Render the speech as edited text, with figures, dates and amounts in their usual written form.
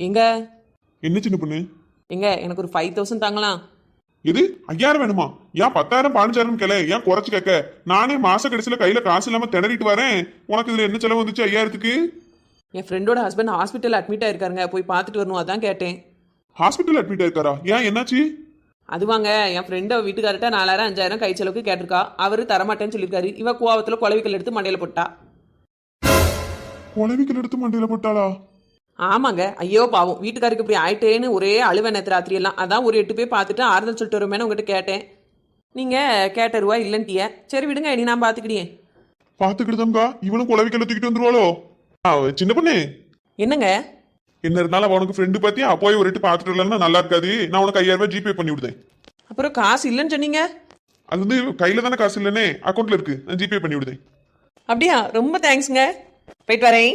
எங்க என்ன சின்ன பொண்ணு? எங்க எனக்கு ஒரு 5000 தாங்கலாம். இது 5000 வேணுமா? ஏன் 10,000 15,000 கேள, ஏன் குறைச்சு கேட்க? நானே மாச கடைசியில கையில காசு இல்லாம திணறிட்டு வரேன். உனக்கு இதுல என்ன செலவு வந்துச்சு 5000க்கு? என் ஃப்ரெண்டோட ஹஸ்பண்ட் ஹாஸ்பிட்டல் அட்மிட் ஆயிருக்காருங்க, போய் பார்த்துட்டு வரணும், அதான் கேட்டேன். ஹாஸ்பிட்டல் அட்மிட் ஆயிருக்காரா? ஏன் என்னாச்சு? அதுவாங்க, என் ஃப்ரெண்டை வீட்டுக்கார்ட்ட 4000 5000 கை செலவுக்கு கேட்டிருக்கா. அவரு தரமாட்டேன்னு சொல்லியிருக்காரு. இவ கோவத்துல குளவிக்கல் எடுத்து மண்டையில போட்டா. குளவிக்கல் எடுத்து மண்டையில போட்டாளா? ஆமாங்க, ஐயோ பாவம், வீட்டுக்காருக்கு இப்படி ஆயிட்டேன்னு ஒரே அழுவை நேற்று ராத்திரி எல்லாம். அதான் ஒரு 8 பேர் பார்த்துட்டு ஆறுதல் சொல்லிட்டு வருமேனு உங்ககிட்ட கேட்டேன். நீங்க கேட்ட ரூபா இல்லைன்ட்டிய. சரி விடுங்க, இனி நான் பார்த்துக்கிட்டேன். பாத்துக்கிட்டுதான்க்கா, இவனும் குளவிக்கல்ல தூக்கிட்டு வந்துருவாளோ? சின்ன பொண்ணு, என்னங்க? என்ன இருந்தாலும் அவனுக்கு ஃப்ரெண்டு பாத்தியா, போய் ஒரு எட்டு பாத்துட்டு வரலன்னா நல்லா இருக்காது. நான் உனக்கு 5000 ரூபாய் ஜிபே பண்ணி விடுதேன். அப்புறம் காசு இல்லைன்னு சொன்னீங்க. அது வந்து கையில தானே காசு இல்லைன்னே, அக்கௌண்ட்ல இருக்கு, நான் ஜிபே பண்ணி விடுதேன். அப்படியா? ரொம்ப தேங்க்ஸ்ங்க. போயிட்டு வரேன்.